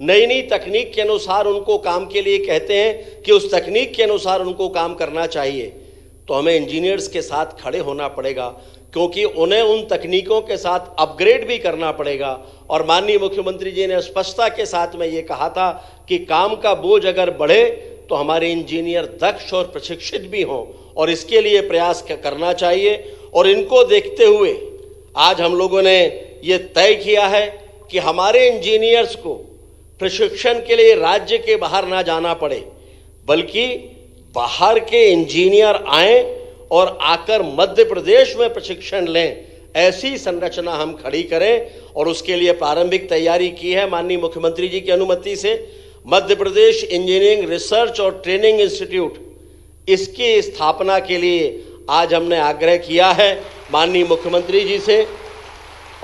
नई नई तकनीक के अनुसार उनको काम के लिए कहते हैं कि उस तकनीक के अनुसार उनको काम करना चाहिए, तो हमें इंजीनियर्स के साथ खड़े होना पड़ेगा, क्योंकि उन्हें उन तकनीकों के साथ अपग्रेड भी करना पड़ेगा। और माननीय मुख्यमंत्री जी ने स्पष्टता के साथ में ये कहा था कि काम का बोझ अगर बढ़े तो हमारे इंजीनियर दक्ष और प्रशिक्षित भी हों, और इसके लिए प्रयास करना चाहिए। और इनको देखते हुए आज हम लोगों ने ये तय किया है कि हमारे इंजीनियर्स को प्रशिक्षण के लिए राज्य के बाहर ना जाना पड़े, बल्कि बाहर के इंजीनियर आएं और आकर मध्य प्रदेश में प्रशिक्षण लें। ऐसी संरचना हम खड़ी करें और उसके लिए प्रारंभिक तैयारी की है। माननीय मुख्यमंत्री जी की अनुमति से मध्य प्रदेश इंजीनियरिंग रिसर्च और ट्रेनिंग इंस्टीट्यूट, इसकी स्थापना के लिए आज हमने आग्रह किया है माननीय मुख्यमंत्री जी से।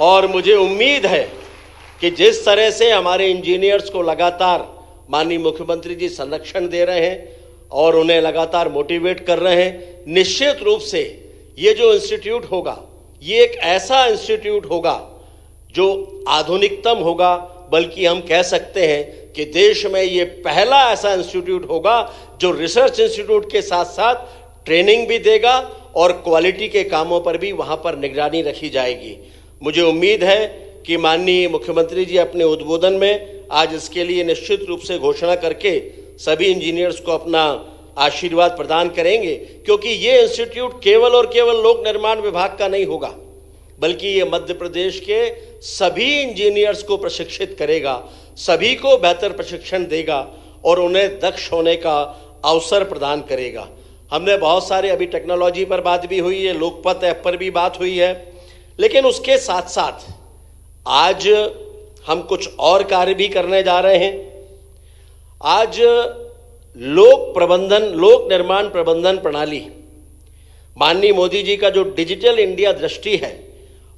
और मुझे उम्मीद है कि जिस तरह से हमारे इंजीनियर्स को लगातार माननीय मुख्यमंत्री जी संरक्षण दे रहे हैं और उन्हें लगातार मोटिवेट कर रहे हैं, निश्चित रूप से ये जो इंस्टीट्यूट होगा ये एक ऐसा इंस्टीट्यूट होगा जो आधुनिकतम होगा, बल्कि हम कह सकते हैं कि देश में ये पहला ऐसा इंस्टीट्यूट होगा जो रिसर्च इंस्टीट्यूट के साथ साथ ट्रेनिंग भी देगा और क्वालिटी के कामों पर भी वहाँ पर निगरानी रखी जाएगी। मुझे उम्मीद है कि माननीय मुख्यमंत्री जी अपने उद्बोधन में आज इसके लिए निश्चित रूप से घोषणा करके सभी इंजीनियर्स को अपना आशीर्वाद प्रदान करेंगे, क्योंकि ये इंस्टीट्यूट केवल और केवल लोक निर्माण विभाग का नहीं होगा, बल्कि ये मध्य प्रदेश के सभी इंजीनियर्स को प्रशिक्षित करेगा, सभी को बेहतर प्रशिक्षण देगा और उन्हें दक्ष होने का अवसर प्रदान करेगा। हमने बहुत सारे, अभी टेक्नोलॉजी पर बात भी हुई है, लोकपथ ऐप पर भी बात हुई है, लेकिन उसके साथ साथ आज हम कुछ और कार्य भी करने जा रहे हैं। आज लोक निर्माण प्रबंधन प्रणाली, माननीय मोदी जी का जो डिजिटल इंडिया दृष्टि है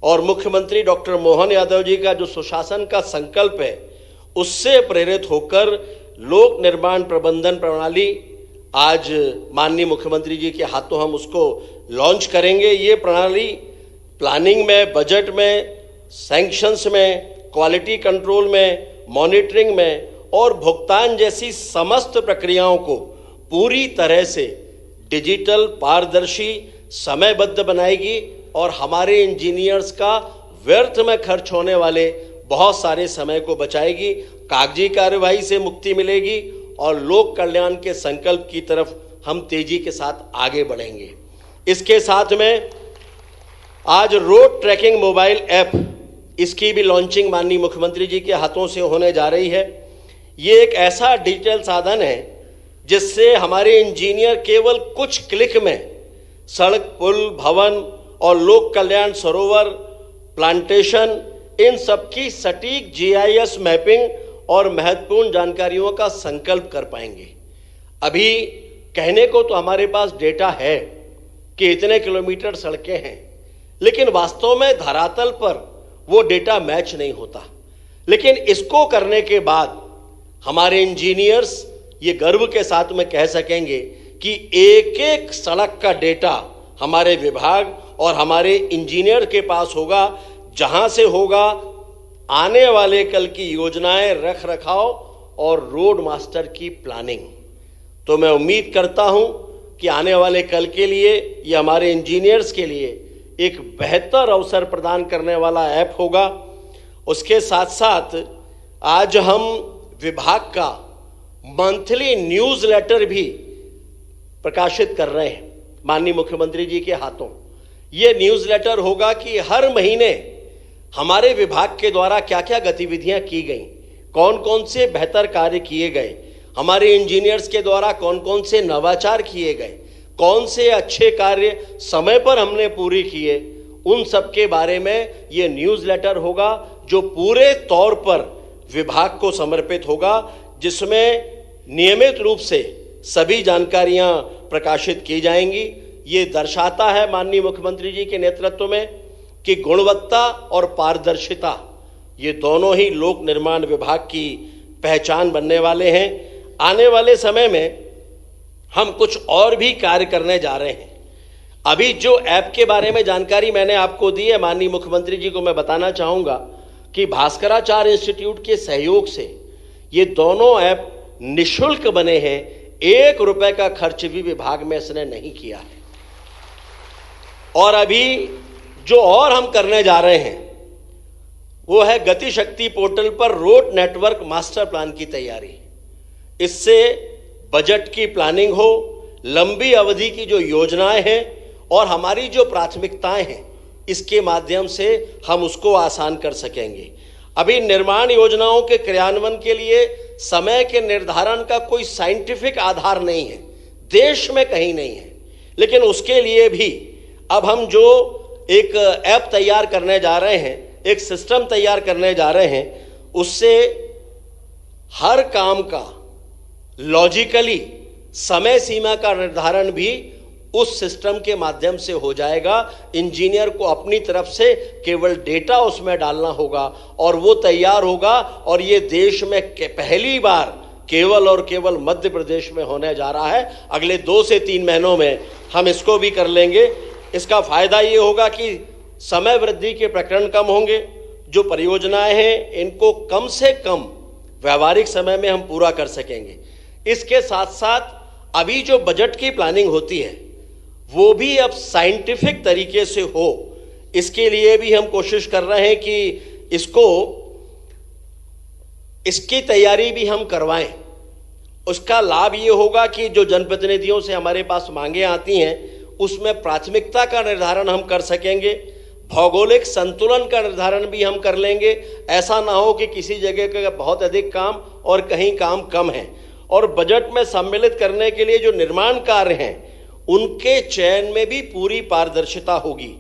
और मुख्यमंत्री डॉक्टर मोहन यादव जी का जो सुशासन का संकल्प है, उससे प्रेरित होकर लोक निर्माण प्रबंधन प्रणाली आज माननीय मुख्यमंत्री जी के हाथों हम उसको लॉन्च करेंगे। ये प्रणाली प्लानिंग में, बजट में, सैंक्शंस में, क्वालिटी कंट्रोल में, मॉनिटरिंग में और भुगतान जैसी समस्त प्रक्रियाओं को पूरी तरह से डिजिटल, पारदर्शी, समयबद्ध बनाएगी और हमारे इंजीनियर्स का व्यर्थ में खर्च होने वाले बहुत सारे समय को बचाएगी, कागजी कार्यवाही से मुक्ति मिलेगी और लोक कल्याण के संकल्प की तरफ हम तेजी के साथ आगे बढ़ेंगे। इसके साथ में आज रोड ट्रैकिंग मोबाइल ऐप, इसकी भी लॉन्चिंग माननीय मुख्यमंत्री जी के हाथों से होने जा रही है। ये एक ऐसा डिजिटल साधन है जिससे हमारे इंजीनियर केवल कुछ क्लिक में सड़क, पुल, भवन और लोक कल्याण सरोवर, प्लांटेशन, इन सबकी सटीक GIS मैपिंग और महत्वपूर्ण जानकारियों का संकल्प कर पाएंगे। अभी कहने को तो हमारे पास डेटा है कि इतने किलोमीटर सड़कें हैं, लेकिन वास्तव में धरातल पर वो डेटा मैच नहीं होता। लेकिन इसको करने के बाद हमारे इंजीनियर्स ये गर्व के साथ में कह सकेंगे कि एक एक सड़क का डेटा हमारे विभाग और हमारे इंजीनियर के पास होगा, जहां से होगा आने वाले कल की योजनाएं, रख रखाव और रोड मास्टर की प्लानिंग। तो मैं उम्मीद करता हूं कि आने वाले कल के लिए ये हमारे इंजीनियर्स के लिए एक बेहतर अवसर प्रदान करने वाला ऐप होगा। उसके साथ साथ आज हम विभाग का मंथली न्यूज़लेटर भी प्रकाशित कर रहे हैं माननीय मुख्यमंत्री जी के हाथों। ये न्यूज़लेटर होगा कि हर महीने हमारे विभाग के द्वारा क्या क्या गतिविधियां की गई, कौन कौन से बेहतर कार्य किए गए, हमारे इंजीनियर्स के द्वारा कौन कौन से नवाचार किए गए, कौन से अच्छे कार्य समय पर हमने पूरे किए, उन सब के बारे में ये न्यूज़लेटर होगा जो पूरे तौर पर विभाग को समर्पित होगा, जिसमें नियमित रूप से सभी जानकारियां प्रकाशित की जाएंगी। ये दर्शाता है माननीय मुख्यमंत्री जी के नेतृत्व में कि गुणवत्ता और पारदर्शिता ये दोनों ही लोक निर्माण विभाग की पहचान बनने वाले हैं। आने वाले समय में हम कुछ और भी कार्य करने जा रहे हैं। अभी जो ऐप के बारे में जानकारी मैंने आपको दी है, माननीय मुख्यमंत्री जी को मैं बताना चाहूँगा कि भास्कराचार्य इंस्टीट्यूट के सहयोग से ये दोनों ऐप निशुल्क बने हैं, 1 रुपए का खर्च भी विभाग में इसने नहीं किया है। और अभी जो और हम करने जा रहे हैं वो है गति शक्ति पोर्टल पर रोड नेटवर्क मास्टर प्लान की तैयारी। इससे बजट की प्लानिंग हो, लंबी अवधि की जो योजनाएं हैं और हमारी जो प्राथमिकताएं हैं, इसके माध्यम से हम उसको आसान कर सकेंगे। अभी निर्माण योजनाओं के क्रियान्वयन के लिए समय के निर्धारण का कोई साइंटिफिक आधार नहीं है, देश में कहीं नहीं है। लेकिन उसके लिए भी अब हम जो एक ऐप तैयार करने जा रहे हैं, एक सिस्टम तैयार करने जा रहे हैं, उससे हर काम का लॉजिकली समय सीमा का निर्धारण भी उस सिस्टम के माध्यम से हो जाएगा। इंजीनियर को अपनी तरफ से केवल डेटा उसमें डालना होगा और वो तैयार होगा। और ये देश में पहली बार केवल और केवल मध्य प्रदेश में होने जा रहा है। अगले 2 से 3 महीनों में हम इसको भी कर लेंगे। इसका फायदा ये होगा कि समय वृद्धि के प्रकरण कम होंगे, जो परियोजनाएं हैं इनको कम से कम व्यवहारिक समय में हम पूरा कर सकेंगे। इसके साथ साथ अभी जो बजट की प्लानिंग होती है वो भी अब साइंटिफिक तरीके से हो, इसके लिए भी हम कोशिश कर रहे हैं कि इसकी तैयारी भी हम करवाएं। उसका लाभ ये होगा कि जो जनप्रतिनिधियों से हमारे पास मांगे आती हैं उसमें प्राथमिकता का निर्धारण हम कर सकेंगे, भौगोलिक संतुलन का निर्धारण भी हम कर लेंगे। ऐसा ना हो कि किसी जगह का बहुत अधिक काम और कहीं काम कम है। और बजट में सम्मिलित करने के लिए जो निर्माण कार्य हैं उनके चयन में भी पूरी पारदर्शिता होगी।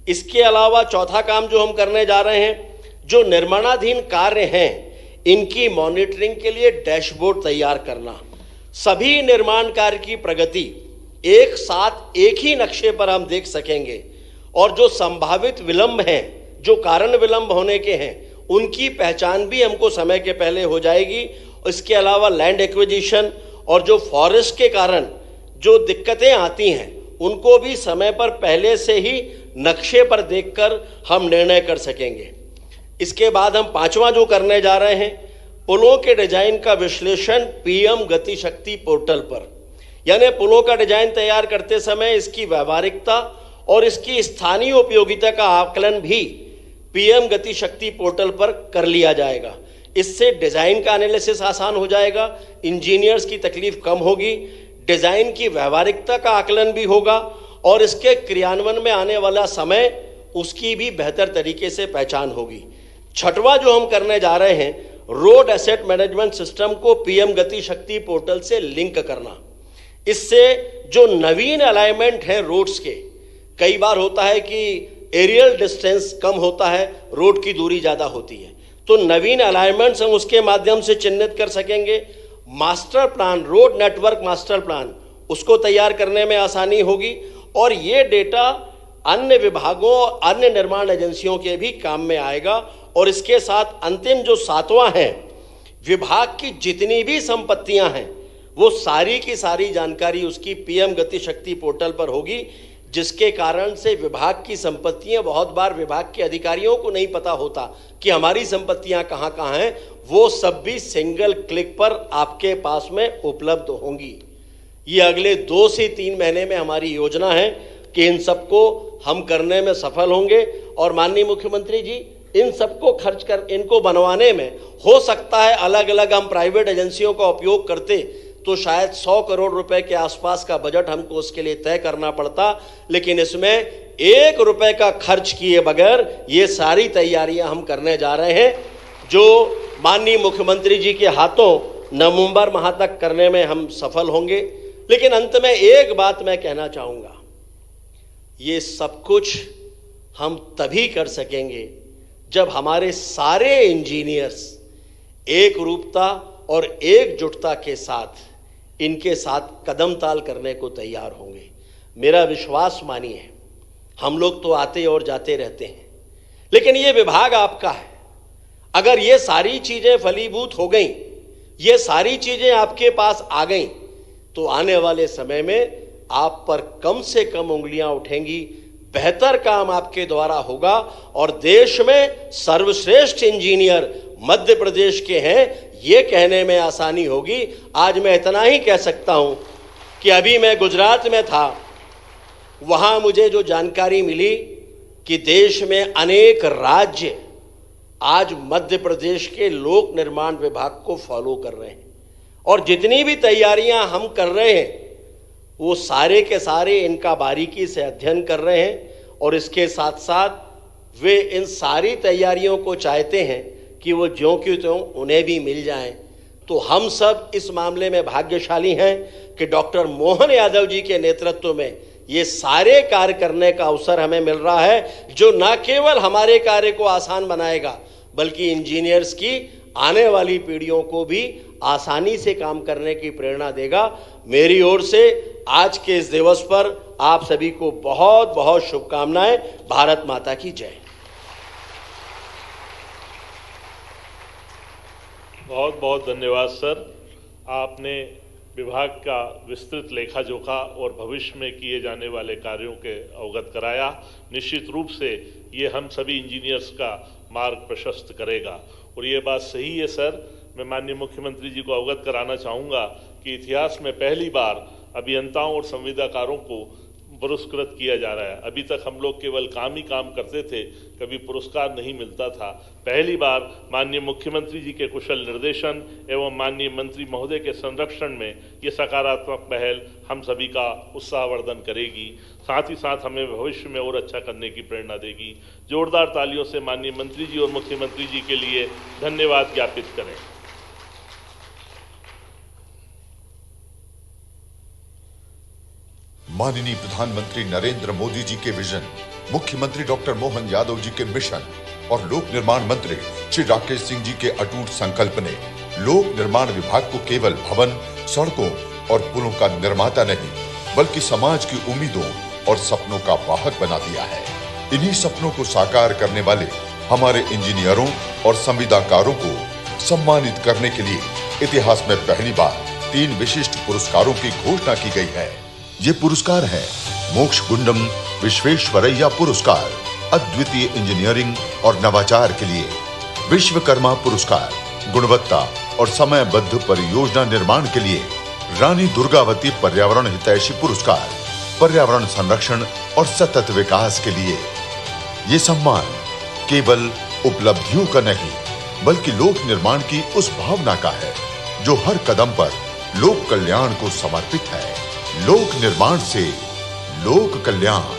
इसके अलावा चौथा काम जो हम करने जा रहे हैं, जो निर्माणाधीन कार्य हैं इनकी मॉनिटरिंग के लिए डैशबोर्ड तैयार करना। सभी निर्माण कार्य की प्रगति एक साथ एक ही नक्शे पर हम देख सकेंगे और जो संभावित विलंब हैं, जो कारण विलंब होने के हैं, उनकी पहचान भी हमको समय के पहले हो जाएगी। इसके अलावा लैंड एक्विजिशन और जो फॉरेस्ट के कारण जो दिक्कतें आती हैं उनको भी समय पर पहले से ही नक्शे पर देखकर हम निर्णय कर सकेंगे। इसके बाद हम 5वां जो करने जा रहे हैं, पुलों के डिजाइन का विश्लेषण पीएम गति शक्ति पोर्टल पर। यानी पुलों का डिजाइन तैयार करते समय इसकी व्यवहारिकता और इसकी स्थानीय उपयोगिता का आकलन भी पीएम गति शक्ति पोर्टल पर कर लिया जाएगा। इससे डिजाइन का एनालिसिस आसान हो जाएगा, इंजीनियर्स की तकलीफ कम होगी, डिजाइन की व्यवहारिकता का आकलन भी होगा और इसके क्रियान्वयन में आने वाला समय उसकी भी बेहतर तरीके से पहचान होगी। 6वां जो हम करने जा रहे हैं, रोड एसेट मैनेजमेंट सिस्टम को पीएम गति शक्ति पोर्टल से लिंक करना। इससे जो नवीन अलाइनमेंट है रोड्स के, कई बार होता है कि एरियल डिस्टेंस कम होता है, रोड की दूरी ज़्यादा होती है, तो नवीन अलाइनमेंट्स हम उसके माध्यम से चिन्हित कर सकेंगे। Master plan, road network master plan, उसको तैयार करने में आसानी होगी और ये डेटा अन्य विभागों और अन्य निर्माण एजेंसियों के भी काम में आएगा। और इसके साथ अंतिम जो 7वां है, विभाग की जितनी भी संपत्तियां हैं वो सारी की सारी जानकारी उसकी पीएम गति शक्ति पोर्टल पर होगी, जिसके कारण से विभाग की संपत्तियां, बहुत बार विभाग के अधिकारियों को नहीं पता होता कि हमारी संपत्तियां कहां कहां हैं, वो सब भी सिंगल क्लिक पर आपके पास में उपलब्ध होंगी। ये अगले 2 से 3 महीने में हमारी योजना है कि इन सबको हम करने में सफल होंगे। और माननीय मुख्यमंत्री जी, इन सबको खर्च कर इनको बनवाने में हो सकता है अलग अलग हम प्राइवेट एजेंसियों का उपयोग करते तो शायद 100 करोड़ रुपए के आसपास का बजट हमको उसके लिए तय करना पड़ता, लेकिन इसमें 1 रुपए का खर्च किए बगैर ये सारी तैयारियां हम करने जा रहे हैं, जो माननीय मुख्यमंत्री जी के हाथों नवंबर माह तक करने में हम सफल होंगे। लेकिन अंत में एक बात मैं कहना चाहूँगा, ये सब कुछ हम तभी कर सकेंगे जब हमारे सारे इंजीनियर्स एक रूपता और एकजुटता के साथ इनके साथ कदम ताल करने को तैयार होंगे। मेरा विश्वास मानिए, हम लोग तो आते और जाते रहते हैं, लेकिन ये विभाग आपका है। अगर ये सारी चीजें फलीभूत हो गई, ये सारी चीजें आपके पास आ गई, तो आने वाले समय में आप पर कम से कम उंगलियां उठेंगी, बेहतर काम आपके द्वारा होगा और देश में सर्वश्रेष्ठ इंजीनियर मध्य प्रदेश के हैं, ये कहने में आसानी होगी। आज मैं इतना ही कह सकता हूं कि अभी मैं गुजरात में था, वहां मुझे जो जानकारी मिली कि देश में अनेक राज्य आज मध्य प्रदेश के लोक निर्माण विभाग को फॉलो कर रहे हैं, और जितनी भी तैयारियां हम कर रहे हैं वो सारे के सारे इनका बारीकी से अध्ययन कर रहे हैं, और इसके साथ साथ वे इन सारी तैयारियों को चाहते हैं कि वो ज्यों की त्यों उन्हें भी मिल जाएं। तो हम सब इस मामले में भाग्यशाली हैं कि डॉक्टर मोहन यादव जी के नेतृत्व में ये सारे कार्य करने का अवसर हमें मिल रहा है, जो न केवल हमारे कार्य को आसान बनाएगा बल्कि इंजीनियर्स की आने वाली पीढ़ियों को भी आसानी से काम करने की प्रेरणा देगा। मेरी ओर से आज के इस दिवस पर आप सभी को बहुत बहुत शुभकामनाएं। भारत माता की जय। बहुत बहुत धन्यवाद सर। आपने विभाग का विस्तृत लेखा जोखा और भविष्य में किए जाने वाले कार्यों के अवगत कराया। निश्चित रूप से ये हम सभी इंजीनियर्स का मार्ग प्रशस्त करेगा, और ये बात सही है सर। मैं माननीय मुख्यमंत्री जी को अवगत कराना चाहूँगा कि इतिहास में पहली बार अभियंताओं और संविदाकारों को पुरस्कृत किया जा रहा है। अभी तक हम लोग केवल काम ही काम करते थे, कभी पुरस्कार नहीं मिलता था। पहली बार माननीय मुख्यमंत्री जी के कुशल निर्देशन एवं माननीय मंत्री महोदय के संरक्षण में ये सकारात्मक पहल हम सभी का उत्साहवर्धन करेगी, साथ ही साथ हमें भविष्य में और अच्छा करने की प्रेरणा देगी। जोरदार तालियों से माननीय मंत्री जी और मुख्यमंत्री जी के लिए धन्यवाद ज्ञापित करें। माननीय प्रधानमंत्री नरेंद्र मोदी जी के विजन, मुख्यमंत्री डॉक्टर मोहन यादव जी के मिशन और लोक निर्माण मंत्री श्री राकेश सिंह जी के अटूट संकल्प ने लोक निर्माण विभाग को केवल भवन, सड़कों और पुलों का निर्माता नहीं बल्कि समाज की उम्मीदों और सपनों का वाहक बना दिया है। इन्हीं सपनों को साकार करने वाले हमारे इंजीनियरों और संविदाकारों को सम्मानित करने के लिए इतिहास में पहली बार 3 विशिष्ट पुरस्कारों की घोषणा की गई है। ये पुरस्कार है मोक्ष गुंडम विश्वेश्वरैया पुरस्कार अद्वितीय इंजीनियरिंग और नवाचार के लिए, विश्वकर्मा पुरस्कार गुणवत्ता और समयबद्ध परियोजना निर्माण के लिए, रानी दुर्गावती पर्यावरण हितैषी पुरस्कार पर्यावरण संरक्षण और सतत विकास के लिए। ये सम्मान केवल उपलब्धियों का नहीं बल्कि लोक निर्माण की उस भावना का है जो हर कदम पर लोक कल्याण को समर्पित है। लोक निर्माण से लोक कल्याण।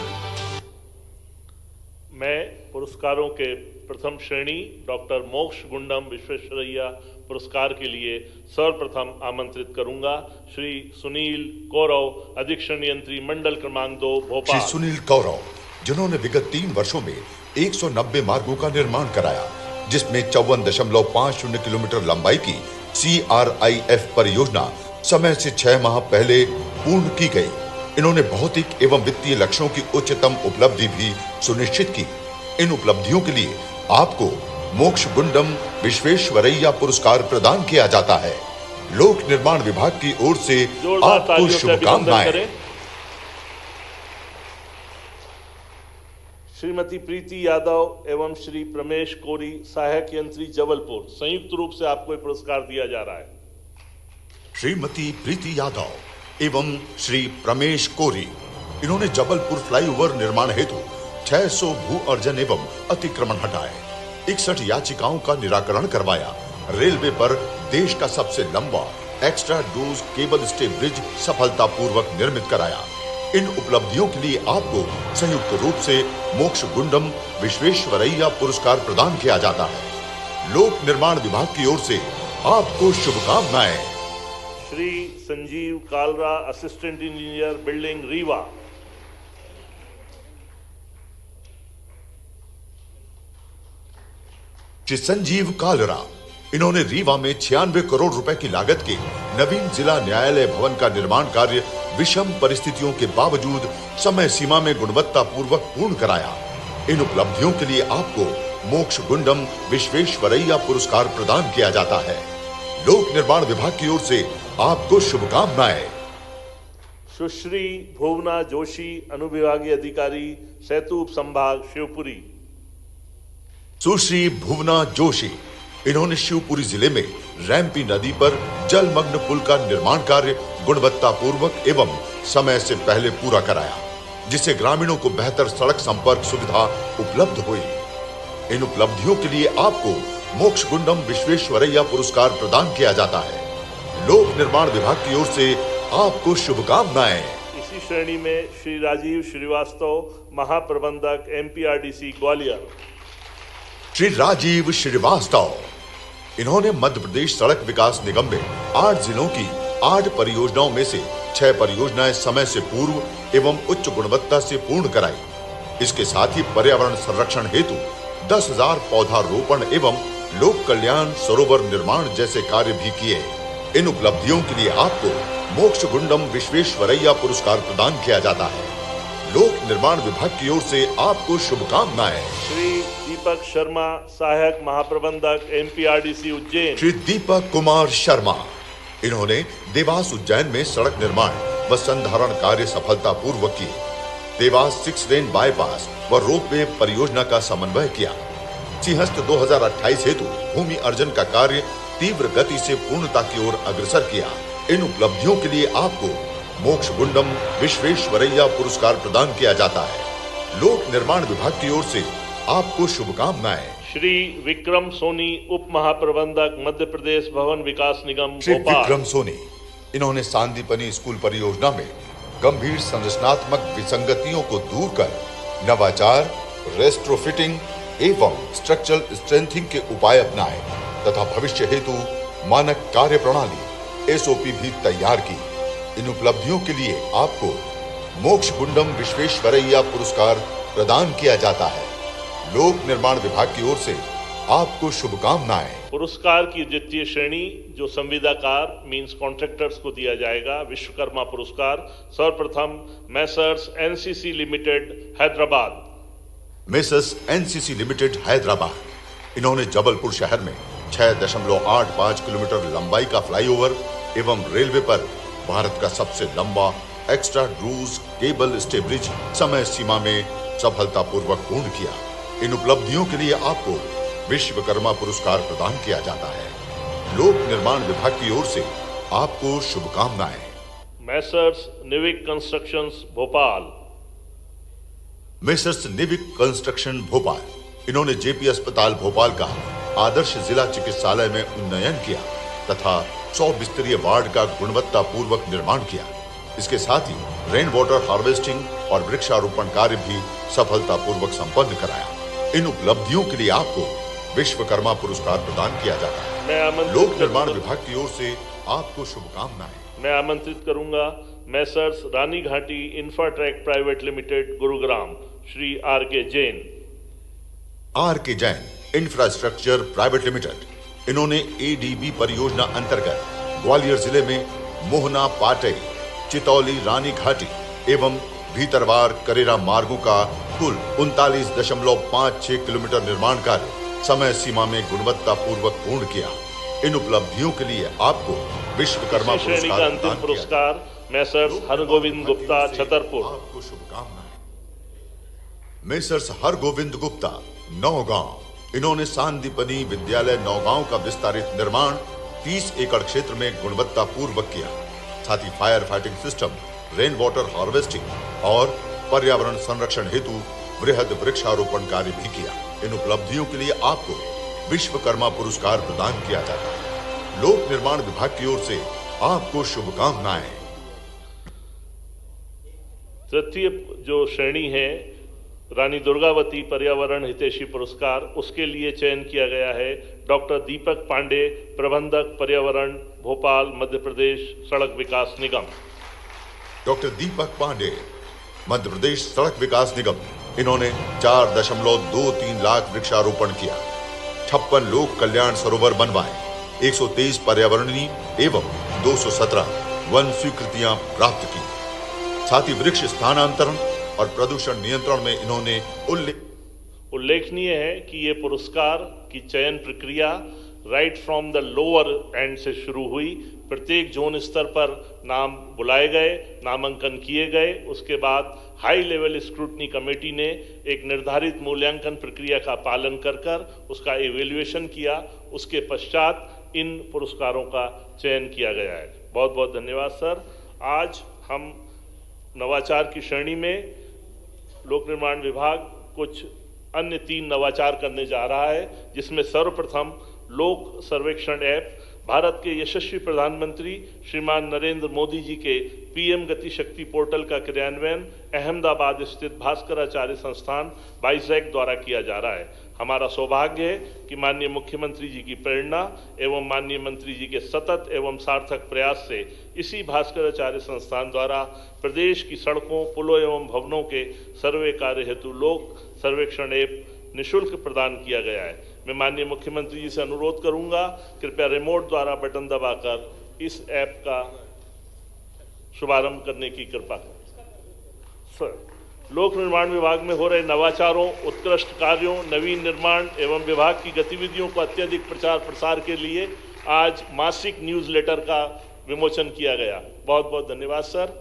मैं पुरस्कारों के प्रथम श्रेणी डॉक्टर मोक्ष गुंडम विश्वेश्वरैया पुरस्कार के लिए सर्वप्रथम आमंत्रित करूंगा श्री सुनील कौरव, अधीक्षण यंत्री मंडल क्रमांक 2 भोपाल। श्री सुनील कौरव, जिन्होंने विगत 3 वर्षों में 190 मार्गों का निर्माण कराया, जिसमें 54.50 किलोमीटर लंबाई की CRIF परियोजना समय से 6 माह पहले पूर्ण की गई। इन्होंने भौतिक एवं वित्तीय लक्ष्यों की उच्चतम उपलब्धि भी सुनिश्चित की। इन उपलब्धियों के लिए आपको मोक्ष गुंडम विश्वेश्वरैया पुरस्कार प्रदान किया जाता है। लोक निर्माण विभाग की ओर से आपको शुभकामनाएं। श्रीमती प्रीति यादव एवं श्री प्रमेश कोरी, सहायक यंत्री जबलपुर, संयुक्त रूप से आपको पुरस्कार दिया जा रहा है। श्रीमती प्रीति यादव एवं श्री प्रमेश कोरी, इन्होंने जबलपुर फ्लाईओवर निर्माण हेतु 600 भू अर्जन एवं अतिक्रमण हटाए, 61 याचिकाओं का निराकरण करवाया, रेलवे पर देश का सबसे लंबा extra dose cable stay bridge सफलतापूर्वक निर्मित कराया। इन उपलब्धियों के लिए आपको संयुक्त रूप से मोक्ष गुंडम विश्वेश्वरैया पुरस्कार प्रदान किया जाता है। लोक निर्माण विभाग की ओर से आपको शुभकामनाएं। Shri Sanjeev Kalra, assistant engineer building, Rewa. Shri Sanjeev Kalra, इन्होंने रीवा में 96 करोड़ रुपए की लागत के नवीन जिला न्यायालय भवन का निर्माण कार्य विषम परिस्थितियों के बावजूद समय सीमा में गुणवत्ता पूर्वक पूर्ण कराया। इन उपलब्धियों के लिए आपको मोक्ष गुंडम विश्वेश्वरैया पुरस्कार प्रदान किया जाता है। लोक निर्माण विभाग की ओर से आपको शुभकामनाएं। सुश्री भुवना जोशी, अनुविभागीय अधिकारी, सेतु संभाग, शिवपुरी। सुश्री भुवना जोशी, इन्होंने शिवपुरी जिले में रैंपी नदी पर जलमग्न पुल का निर्माण कार्य गुणवत्तापूर्वक एवं समय से पहले पूरा कराया, जिससे ग्रामीणों को बेहतर सड़क संपर्क सुविधा उपलब्ध हुई। इन उपलब्धियों के लिए आपको मोक्ष गुंडम विश्वेश्वरैया पुरस्कार प्रदान किया जाता है। लोक निर्माण विभाग की ओर से आपको शुभकामनाएं। इसी श्रेणी में श्री राजीव श्रीवास्तव, महाप्रबंधक एमपीआरडीसी ग्वालियर। श्री राजीव श्रीवास्तव, इन्होंने मध्य प्रदेश सड़क विकास निगम में 8 जिलों की 8 परियोजनाओं में से 6 परियोजनाएं समय से पूर्व एवं उच्च गुणवत्ता से पूर्ण कराई। इसके साथ ही पर्यावरण संरक्षण हेतु 10,000 पौधारोपण एवं लोक कल्याण सरोवर निर्माण जैसे कार्य भी किए। इन उपलब्धियों के लिए आपको मोक्ष गुंडम विश्वेश्वरैया पुरस्कार प्रदान किया जाता है। लोक निर्माण विभाग की ओर से आपको शुभकामनाएं। श्री दीपक शर्मा, सहायक महाप्रबंधक एमपीआरडीसी उज्जैन। श्री दीपक कुमार शर्मा, इन्होंने देवास उज्जैन में सड़क निर्माण व संधारण कार्य सफलता पूर्वक किए। देवास 6 लेन बाईपास व रोपवे परियोजना का समन्वय किया। सिंहस्थ 2028 हेतु भूमि अर्जन का कार्य तीव्र गति से पूर्णता की ओर अग्रसर किया। इन उपलब्धियों के लिए आपको मोक्ष गुंडम विश्वेश्वरैया पुरस्कार प्रदान किया जाता है। लोक निर्माण विभाग की ओर से आपको शुभकामनाएं। श्री विक्रम सोनी, उप महाप्रबंधक मध्य प्रदेश भवन विकास निगम श्री भोपाल। विक्रम सोनी, इन्होंने सांदीपनी स्कूल परियोजना में गंभीर संरचनात्मक विसंगतियों को दूर कर नवाचार, रेस्ट्रोफिटिंग एवं स्ट्रक्चरल स्ट्रेंथिंग के उपाय अपनाए तथा भविष्य हेतु मानक कार्य प्रणाली एसओपी भी तैयार की। इन उपलब्धियों के लिए आपको मोक्ष गुंडम विश्वेश्वरैया पुरस्कार प्रदान किया जाता है। लोक निर्माण विभाग की ओर से आपको शुभकामनाएं। पुरस्कार की द्वितीय श्रेणी जो संविदाकार मींस कॉन्ट्रैक्टर्स को दिया जाएगा, विश्वकर्मा पुरस्कार सर्वप्रथम messrs NCC limited Hyderabad. Messrs NCC limited Hyderabad, इन्होंने जबलपुर शहर में 6.85 किलोमीटर लंबाई का फ्लाईओवर एवं रेलवे पर भारत का सबसे लंबा एक्स्ट्रा ड्रूज केबल स्टे ब्रिज समय सीमा में सफलतापूर्वक पूर्ण किया। इन उपलब्धियों के लिए आपको विश्वकर्मा पुरस्कार प्रदान किया जाता है। लोक निर्माण विभाग की ओर से आपको शुभकामनाएं। Messrs Nivik constructions Bhopal. Messrs Nivik construction Bhopal, इन्होंने जेपी अस्पताल भोपाल का आदर्श जिला चिकित्सालय में उन्नयन किया तथा 100 बिस्तरीय वार्ड का गुणवत्तापूर्वक निर्माण किया। इसके साथ ही रेन वाटर हार्वेस्टिंग और वृक्षारोपण कार्य भी सफलतापूर्वक संपन्न कराया। इन उपलब्धियों के लिए आपको विश्वकर्मा पुरस्कार प्रदान किया जाता है। लोक निर्माण विभाग की ओर से आपको शुभकामनाएं। मैं आमंत्रित करूंगा messrs Rani Ghati infratrack private limited Gurugram, Shri R K Jain. R K Jain infrastructure private limited, इन्होंने एडीबी परियोजना अंतर्गत ग्वालियर जिले में मोहना पाटई, चितौली रानी घाटी एवं भीतरवार करेरा मार्गों का कुल 39.56 किलोमीटर निर्माण कार्य समय सीमा में गुणवत्तापूर्वक पूर्ण किया। इन उपलब्धियों के लिए आपको विश्वकर्मा पुरस्कार का अंतिम पुरस्कार मेसर्स हरगोविंद गुप्ता छतरपुर। आपको शुभकामनाएं। मेसर्स हरगोविंद गुप्ता नौगांव, इन्होंने सांदीपनी विद्यालय नौगांव का विस्तारित निर्माण 30 एकड़ क्षेत्र में गुणवत्तापूर्वक किया। साथ ही fire fighting system, rain water harvesting और पर्यावरण संरक्षण हेतु वृहद वृक्षारोपण कार्य भी किया। इन उपलब्धियों के लिए आपको विश्वकर्मा पुरस्कार प्रदान किया जाता है। लोक निर्माण विभाग की ओर से आपको शुभकामनाएं। तृतीय जो श्रेणी है रानी दुर्गावती पर्यावरण हितैषी पुरस्कार, उसके लिए चयन किया गया है डॉक्टर दीपक पांडे, प्रबंधक पर्यावरण भोपाल मध्य प्रदेश सड़क विकास निगम। डॉक्टर दीपक पांडे, मध्य प्रदेश सड़क विकास निगम, इन्होंने 4.23 लाख वृक्षारोपण किया, 56 लोक कल्याण सरोवर बनवाए, 123 पर्यावरणीय एवं 217 वन स्वीकृतियां प्राप्त की। साथ ही वृक्ष स्थानांतरण और प्रदूषण नियंत्रण में इन्होंने उल्लेखनीय है कि ये पुरस्कार की चयन प्रक्रिया right from the lower and से शुरू हुई। प्रत्येक जोन स्तर पर नाम बुलाए गए, नामांकन किए गए। उसके बाद हाई लेवल स्क्रूटनी कमेटी ने एक निर्धारित मूल्यांकन प्रक्रिया का पालन कर उसका इवेल्युएशन किया। उसके पश्चात इन पुरस्कारों का चयन किया गया है। बहुत बहुत धन्यवाद सर। आज हम नवाचार की श्रेणी में लोक निर्माण विभाग कुछ अन्य 3 नवाचार करने जा रहा है, जिसमें सर्वप्रथम लोक सर्वेक्षण ऐप भारत के यशस्वी प्रधानमंत्री श्रीमान नरेंद्र मोदी जी के पीएम गति शक्ति पोर्टल का क्रियान्वयन अहमदाबाद स्थित भास्कराचार्य संस्थान बाइजैक द्वारा किया जा रहा है। हमारा सौभाग्य है कि माननीय मुख्यमंत्री जी की प्रेरणा एवं माननीय मंत्री जी के सतत एवं सार्थक प्रयास से इसी भास्कराचार्य संस्थान द्वारा प्रदेश की सड़कों, पुलों एवं भवनों के सर्वे कार्य हेतु लोक सर्वेक्षण ऐप निःशुल्क प्रदान किया गया है। मैं माननीय मुख्यमंत्री जी से अनुरोध करूंगा, कृपया रिमोट द्वारा बटन दबाकर इस ऐप का शुभारंभ करने की कृपा करें। सर, लोक निर्माण विभाग में हो रहे नवाचारों, उत्कृष्ट कार्यों, नवीन निर्माण एवं विभाग की गतिविधियों को अत्यधिक प्रचार प्रसार के लिए आज मासिक न्यूज़लेटर का विमोचन किया गया। बहुत बहुत धन्यवाद सर।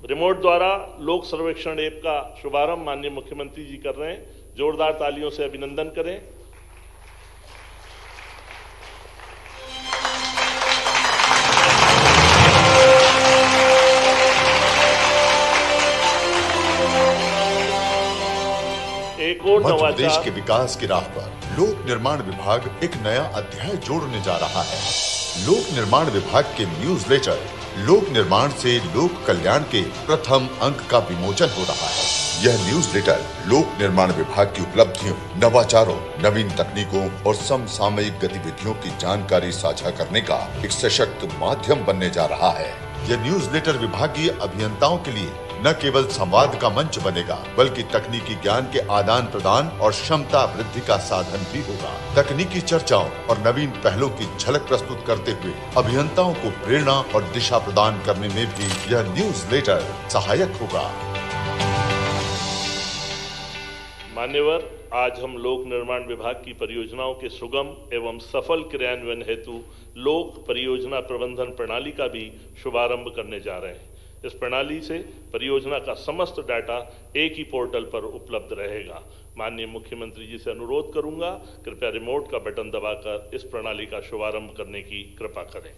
रिमोट द्वारा लोक सर्वेक्षण ऐप का शुभारंभ माननीय मुख्यमंत्री जी कर रहे हैं। जोरदार तालियों से अभिनंदन करें। एक और मध्य प्रदेश नवाचार के विकास की राह पर लोक निर्माण विभाग एक नया अध्याय जोड़ने जा रहा है। लोक निर्माण विभाग के न्यूज़लेटर लोक निर्माण से लोक कल्याण के प्रथम अंक का विमोचन हो रहा है। यह न्यूज़लेटर लोक निर्माण विभाग की उपलब्धियों, नवाचारों, नवीन तकनीकों और समसामयिक गतिविधियों की जानकारी साझा करने का एक सशक्त माध्यम बनने जा रहा है। यह न्यूज़लेटर विभागीय अभियंताओं के लिए न केवल संवाद का मंच बनेगा, बल्कि तकनीकी ज्ञान के आदान प्रदान और क्षमता वृद्धि का साधन भी होगा। तकनीकी चर्चाओं और नवीन पहलों की झलक प्रस्तुत करते हुए अभियंताओं को प्रेरणा और दिशा प्रदान करने में भी यह न्यूज़लेटर सहायक होगा। मान्यवर, आज हम लोक निर्माण विभाग की परियोजनाओं के सुगम एवं सफल क्रियान्वयन हेतु लोक परियोजना प्रबंधन प्रणाली का भी शुभारंभ करने जा रहे हैं। इस प्रणाली से परियोजना का समस्त डाटा एक ही पोर्टल पर उपलब्ध रहेगा। माननीय मुख्यमंत्री जी से अनुरोध करूंगा, कृपया रिमोट का बटन दबाकर इस प्रणाली का शुभारंभ करने की कृपा करें।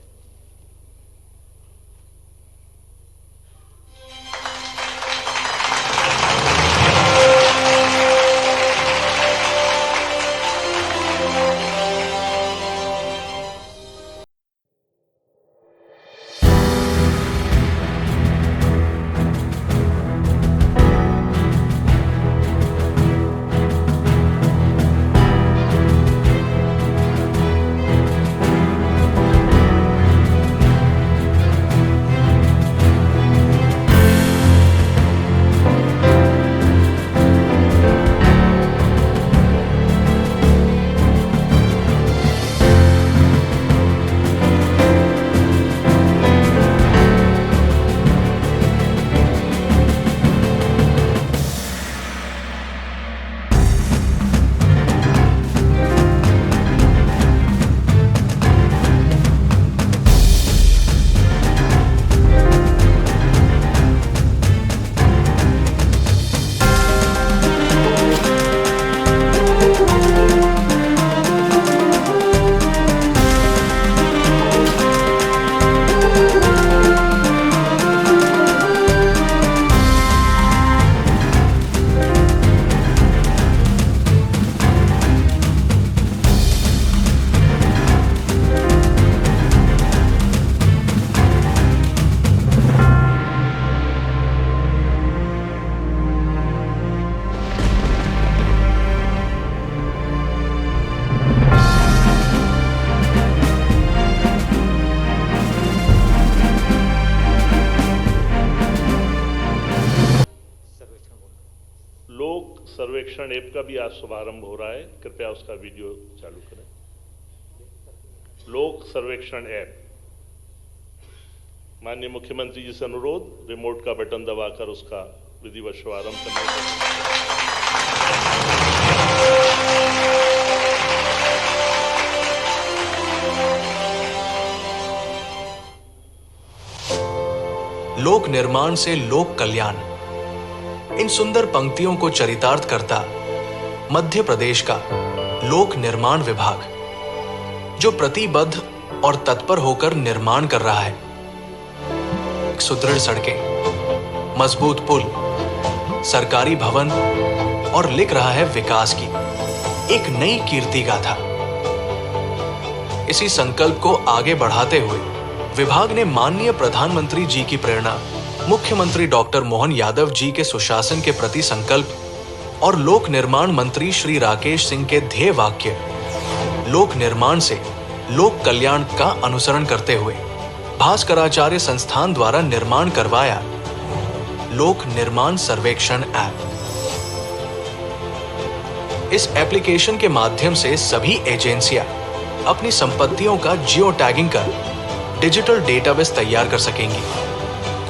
सर्वेक्षण ऐप का भी आज शुभारंभ हो रहा है। कृपया उसका वीडियो चालू करें। लोक सर्वेक्षण ऐप, माननीय मुख्यमंत्री जी से अनुरोध, रिमोट का बटन दबाकर उसका विधिवत शुभारंभ करने का। लोक निर्माण से लोक कल्याण। इन सुंदर पंक्तियों को चरितार्थ करता मध्य प्रदेश का लोक निर्माण विभाग, जो प्रतिबद्ध और तत्पर होकर निर्माण कर रहा है। सुदृढ़ सड़कें, मजबूत पुल, सरकारी भवन और लिख रहा है विकास की एक नई कीर्ति गाथा। इसी संकल्प को आगे बढ़ाते हुए विभाग ने माननीय प्रधानमंत्री जी की प्रेरणा, मुख्यमंत्री डॉक्टर मोहन यादव जी के सुशासन के प्रति संकल्प और लोक निर्माण मंत्री श्री राकेश सिंह के ध्येय वाक्य लोक निर्माण से लोक कल्याण का अनुसरण करते हुए भास्कराचार्य संस्थान द्वारा निर्माण करवाया लोक निर्माण सर्वेक्षण ऐप। इस एप्लीकेशन के माध्यम से सभी एजेंसियां अपनी संपत्तियों का जियो टैगिंग कर डिजिटल डेटाबेस तैयार कर सकेंगी,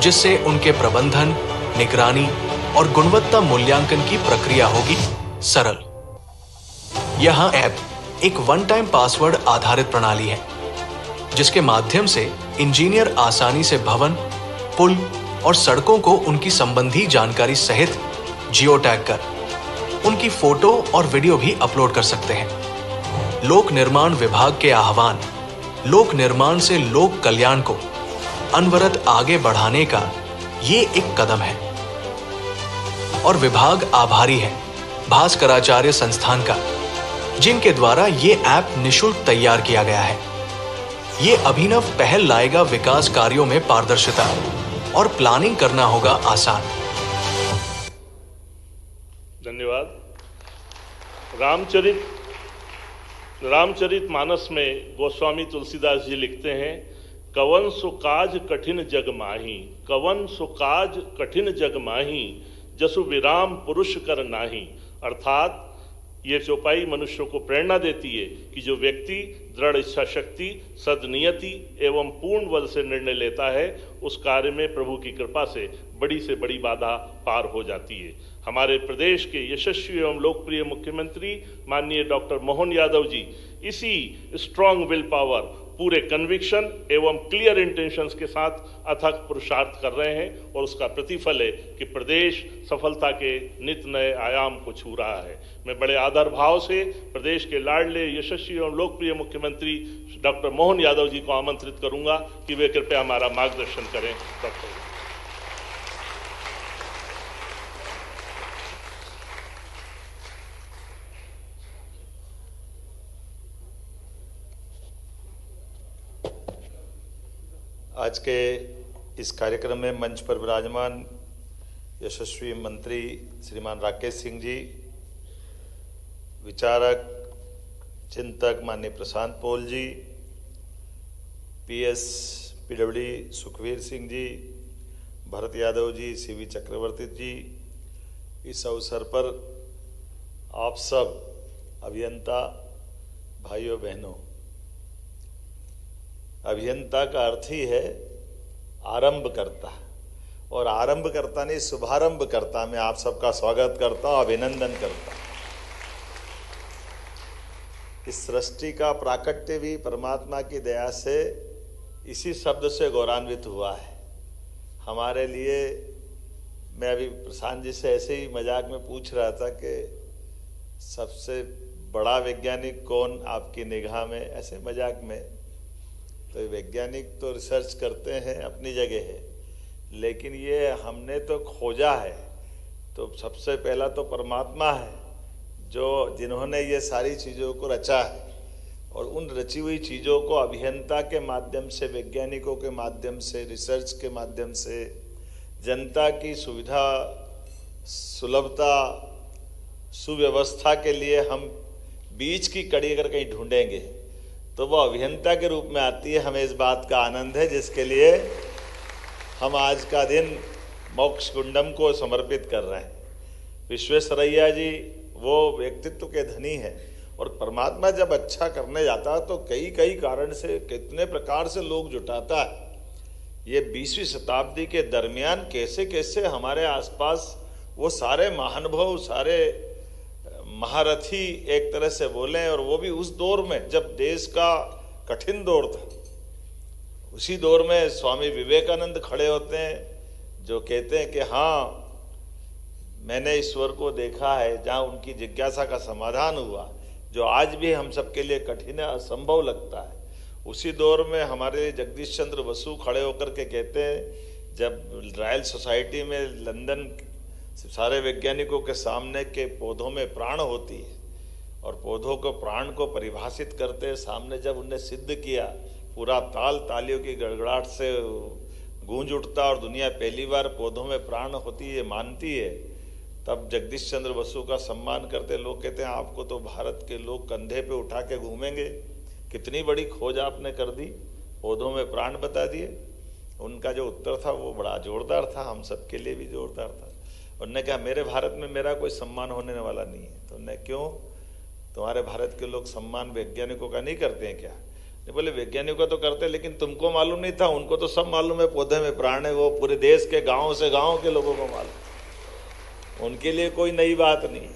जिससे उनके प्रबंधन, निगरानी और गुणवत्ता मूल्यांकन की प्रक्रिया होगी सरल। यह ऐप एक वन टाइम पासवर्ड आधारित प्रणाली है, जिसके माध्यम से इंजीनियर आसानी से भवन, पुल और सड़कों को उनकी संबंधी जानकारी सहित जियो टैग कर उनकी फोटो और वीडियो भी अपलोड कर सकते हैं। लोक निर्माण विभाग के आह्वान लोक निर्माण से लोक कल्याण को अनवरत आगे बढ़ाने का ये एक कदम है और विभाग आभारी है भास्कराचार्य संस्थान का, जिनके द्वारा ये ऐप निशुल्क तैयार किया गया है। ये अभिनव पहल लाएगा विकास कार्यों में पारदर्शिता और प्लानिंग करना होगा आसान। धन्यवाद। रामचरित मानस में गोस्वामी तुलसीदास जी लिखते हैं, कवन सो काज कठिन जग माही, कवन सो काज कठिन जग माही, जसु विराम पुरुष कर नाही। अर्थात ये चौपाई मनुष्यों को प्रेरणा देती है कि जो व्यक्ति दृढ़ इच्छा शक्ति, सद्नियति एवं पूर्ण बल से निर्णय लेता है, उस कार्य में प्रभु की कृपा से बड़ी बाधा पार हो जाती है। हमारे प्रदेश के यशस्वी एवं लोकप्रिय मुख्यमंत्री माननीय डॉक्टर मोहन यादव जी इसी स्ट्रॉन्ग विल पावर, पूरे कन्विक्शन एवं क्लियर इंटेंशंस के साथ अथक पुरुषार्थ कर रहे हैं और उसका प्रतिफल है कि प्रदेश सफलता के नित नए आयाम को छू रहा है। मैं बड़े आदर भाव से प्रदेश के लाडले यशस्वी एवं लोकप्रिय मुख्यमंत्री डॉक्टर मोहन यादव जी को आमंत्रित करूंगा कि वे कृपया हमारा मार्गदर्शन करें। डॉक्टर आज के इस कार्यक्रम में मंच पर विराजमान यशस्वी मंत्री श्रीमान राकेश सिंह जी, विचारक चिंतक माननीय प्रशांत पॉल जी, PS PWD Sukhvir Singh ji, Bharat Yadav ji, CV चक्रवर्ती जी, इस अवसर पर आप सब अभियंता भाइयों बहनों, अभियंता का अर्थ ही है आरंभ करता, और आरंभ करता नहीं शुभारंभ करता। मैं आप सबका स्वागत करता हूं, अभिनंदन करता हूं। इस सृष्टि का प्राकट्य भी परमात्मा की दया से इसी शब्द से गौरवान्वित हुआ है। हमारे लिए, मैं अभी प्रशांत जी से ऐसे ही मजाक में पूछ रहा था कि सबसे बड़ा वैज्ञानिक कौन आपकी निगाह में, ऐसे मजाक में। तो वैज्ञानिक तो रिसर्च करते हैं, अपनी जगह है, लेकिन ये हमने तो खोजा है। तो सबसे पहला तो परमात्मा है, जो जिन्होंने ये सारी चीज़ों को रचा है, और उन रची हुई चीज़ों को अभियंता के माध्यम से, वैज्ञानिकों के माध्यम से, रिसर्च के माध्यम से जनता की सुविधा, सुलभता, सुव्यवस्था के लिए हम बीच की कड़ी अगर कहीं ढूंढेंगे तो वो अभियंता के रूप में आती है। हमें इस बात का आनंद है, जिसके लिए हम आज का दिन मोक्ष कुंडम को समर्पित कर रहे हैं। विश्वेश्वरैया जी वो व्यक्तित्व के धनी हैं, और परमात्मा जब अच्छा करने जाता है तो कई कारण से, कितने प्रकार से लोग जुटाता है। ये 20वीं शताब्दी के दरमियान कैसे कैसे हमारे आसपास वो सारे महानुभव, सारे महारथी एक तरह से बोले, और वो भी उस दौर में जब देश का कठिन दौर था। उसी दौर में स्वामी विवेकानंद खड़े होते हैं, जो कहते हैं कि हाँ मैंने ईश्वर को देखा है, जहाँ उनकी जिज्ञासा का समाधान हुआ, जो आज भी हम सबके लिए कठिन है, असंभव लगता है। उसी दौर में हमारे जगदीश चंद्र बसु खड़े होकर के कहते हैं, जब रॉयल सोसाइटी में लंदन सारे वैज्ञानिकों के सामने के पौधों में प्राण होती है और पौधों को प्राण को परिभाषित करते सामने जब उनने सिद्ध किया, पूरा तालियों की गड़गड़ाहट से गूंज उठता और दुनिया पहली बार पौधों में प्राण होती है मानती है, तब जगदीश चंद्र बसु का सम्मान करते लोग कहते हैं आपको तो भारत के लोग कंधे पे उठा के घूमेंगे, कितनी बड़ी खोज आपने कर दी, पौधों में प्राण बता दिए। उनका जो उत्तर था वो बड़ा जोरदार था, हम सबके लिए भी जोरदार था। उन्होंने कहा मेरे भारत में मेरा कोई सम्मान होने वाला नहीं है। तो उन्होंने क्यों, तुम्हारे भारत के लोग सम्मान वैज्ञानिकों का नहीं करते हैं क्या? नहीं, बोले वैज्ञानिकों का तो करते, लेकिन तुमको मालूम नहीं था, उनको तो सब मालूम है पौधे में प्राण है, वो पूरे देश के गाँव से गाँव के लोगों को मालूम, उनके लिए कोई नई बात नहीं।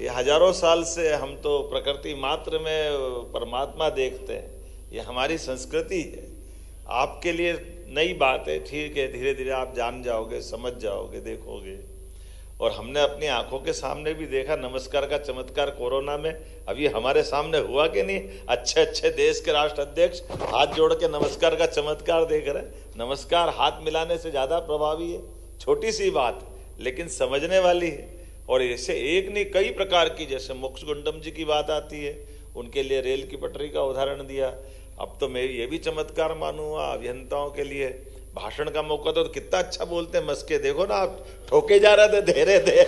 ये हजारों साल से हम तो प्रकृति मात्र में परमात्मा देखते हैं, ये हमारी संस्कृति है। आपके लिए नई बात है, ठीक है, धीरे धीरे आप जान जाओगे, समझ जाओगे, देखोगे। और हमने अपनी आंखों के सामने भी देखा नमस्कार का चमत्कार कोरोना में, अभी हमारे सामने हुआ कि नहीं? अच्छे अच्छे देश के राष्ट्र अध्यक्ष हाथ जोड़ के नमस्कार का चमत्कार देख रहे हैं। नमस्कार हाथ मिलाने से ज़्यादा प्रभावी है, छोटी सी बात लेकिन समझने वाली है। और ऐसे एक नहीं कई प्रकार की, जैसे मोक्षगुंडम जी की बात आती है, उनके लिए रेल की पटरी का उदाहरण दिया। अब तो मैं ये भी चमत्कार मानूंगा, अभियंताओं के लिए भाषण का मौका तो कितना अच्छा बोलते हैं, मस्के देखो ना आप, ठोके जा रहे थे धीरे धीरे।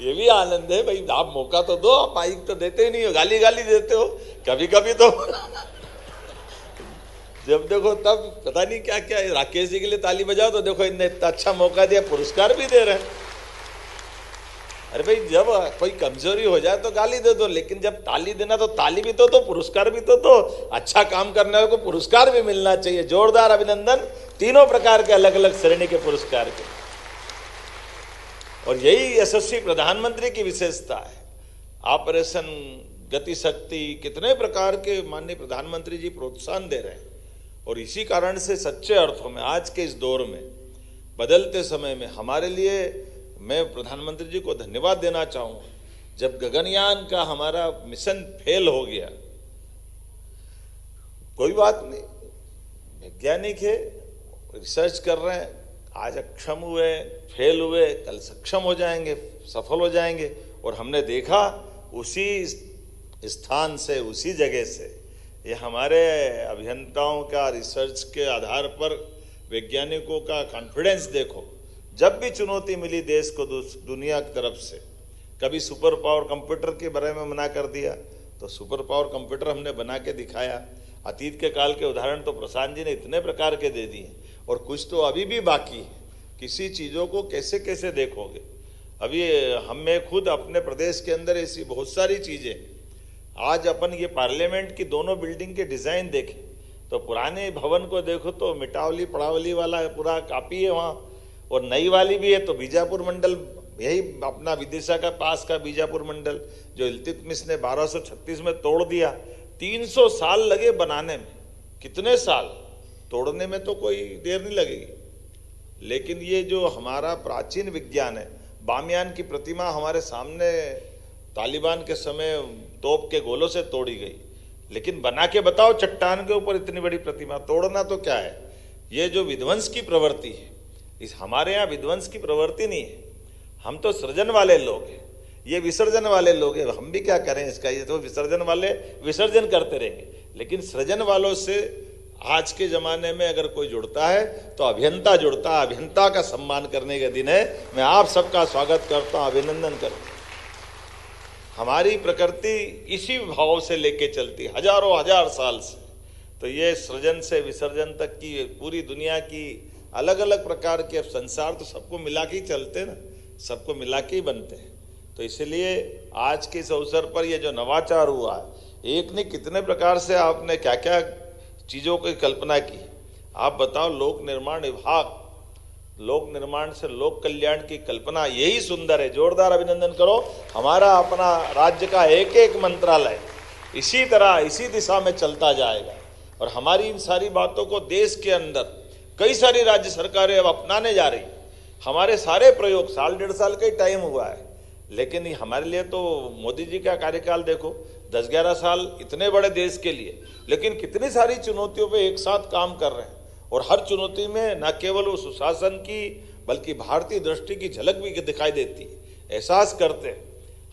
ये भी आनंद है भाई, आप मौका तो दो, आप माइक तो देते ही नहीं हो, गाली गाली देते हो कभी कभी तो। जब देखो तब पता नहीं क्या क्या, राकेश जी के लिए ताली बजाओ तो देखो इनने इतना अच्छा मौका दिया, पुरस्कार भी दे रहे हैं। अरे भाई जब कोई कमजोरी हो जाए तो गाली दे दो, लेकिन जब ताली देना तो ताली भी तो पुरस्कार भी तो अच्छा काम करने वाले को पुरस्कार भी मिलना चाहिए। जोरदार अभिनंदन तीनों प्रकार के अलग अलग श्रेणी के पुरस्कार के। और यही यशस्वी प्रधानमंत्री की विशेषता है। ऑपरेशन गति शक्ति कितने प्रकार के माननीय प्रधानमंत्री जी प्रोत्साहन दे रहे हैं। और इसी कारण से सच्चे अर्थों में आज के इस दौर में, बदलते समय में हमारे लिए, मैं प्रधानमंत्री जी को धन्यवाद देना चाहूँगा। जब गगनयान का हमारा मिशन फेल हो गया, कोई बात नहीं, वैज्ञानिक है, रिसर्च कर रहे हैं, आज अक्षम हुए, फेल हुए, कल सक्षम हो जाएंगे, सफल हो जाएंगे। और हमने देखा उसी स्थान से, उसी जगह से, ये हमारे अभियंताओं का रिसर्च के आधार पर वैज्ञानिकों का कॉन्फिडेंस देखो। जब भी चुनौती मिली देश को दुनिया की तरफ से, कभी सुपर पावर कंप्यूटर के बारे में मना कर दिया तो सुपर पावर कंप्यूटर हमने बना के दिखाया। अतीत के काल के उदाहरण तो प्रशांत जी ने इतने प्रकार के दे दिए, और कुछ तो अभी भी बाकी है। किसी चीज़ों को कैसे कैसे देखोगे, अभी मैं खुद अपने प्रदेश के अंदर ऐसी बहुत सारी चीज़ें, आज अपन ये पार्लियामेंट की दोनों बिल्डिंग के डिज़ाइन देखें तो पुराने भवन को देखो तो मिटावली पड़ावली वाला पूरा कापी है वहाँ, और नई वाली भी है तो बीजापुर मंडल, यही अपना विदिशा का पास का बीजापुर मंडल जो इल्तुतमिश ने 1236 में तोड़ दिया। 300 साल लगे बनाने में, कितने साल, तोड़ने में तो कोई देर नहीं लगेगी। लेकिन ये जो हमारा प्राचीन विज्ञान है, बामियान की प्रतिमा हमारे सामने तालिबान के समय तोप के गोलों से तोड़ी गई, लेकिन बना के बताओ चट्टान के ऊपर इतनी बड़ी प्रतिमा, तोड़ना तो क्या है। ये जो विध्वंस की प्रवृत्ति है, इस हमारे यहाँ विध्वंस की प्रवृत्ति नहीं है, हम तो सृजन वाले लोग हैं, ये विसर्जन वाले लोग हैं। हम भी क्या करें इसका, ये तो विसर्जन वाले विसर्जन करते रहेंगे, लेकिन सृजन वालों से आज के ज़माने में अगर कोई जुड़ता है तो अभियंता जुड़ता है। अभियंता का सम्मान करने का दिन है। मैं आप सबका स्वागत करता हूँ, अभिनंदन करता हूँ। हमारी प्रकृति इसी भाव से लेके चलती हजारों हजार साल से। तो ये सृजन से विसर्जन तक की पूरी दुनिया की अलग अलग प्रकार के, अब संसार तो सबको मिला के ही चलते ना, सबको मिला के ही बनते हैं। तो इसलिए आज के इस अवसर पर ये जो नवाचार हुआ है, एक नहीं कितने प्रकार से आपने क्या क्या चीज़ों की कल्पना की। आप बताओ, लोक निर्माण विभाग, लोक निर्माण से लोक कल्याण की कल्पना, यही सुंदर है। जोरदार अभिनंदन करो। हमारा अपना राज्य का एक एक मंत्रालय इसी तरह इसी दिशा में चलता जाएगा। और हमारी इन सारी बातों को देश के अंदर कई सारी राज्य सरकारें अब अपनाने जा रही। हमारे सारे प्रयोग, साल 1.5 साल का ही टाइम हुआ है, लेकिन ये हमारे लिए तो मोदी जी का कार्यकाल देखो, 10-11 साल इतने बड़े देश के लिए, लेकिन कितनी सारी चुनौतियों पे एक साथ काम कर रहे हैं। और हर चुनौती में न केवल वो सुशासन की बल्कि भारतीय दृष्टि की झलक भी दिखाई देती है, एहसास करते हैं।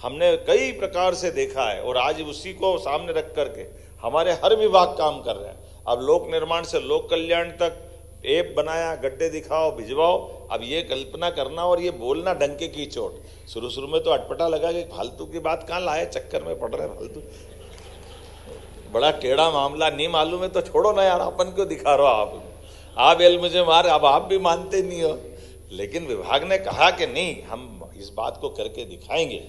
हमने कई प्रकार से देखा है और आज उसी को सामने रख करके हमारे हर विभाग काम कर रहे हैं। अब लोक निर्माण से लोक कल्याण तक ऐप बनाया, गड्ढे दिखाओ भिजवाओ। अब ये कल्पना करना और ये बोलना डंके की चोट, शुरू में तो अटपटा लगा कि फालतू की बात कहाँ लाए, चक्कर में पड़ रहे फालतू, बड़ा टेढ़ा मामला, नहीं मालूम है तो छोड़ो ना यार, अपन क्यों दिखा रहे हो आप एल मुझे मार। अब आप भी मानते नहीं हो, लेकिन विभाग ने कहा कि नहीं, हम इस बात को करके दिखाएंगे।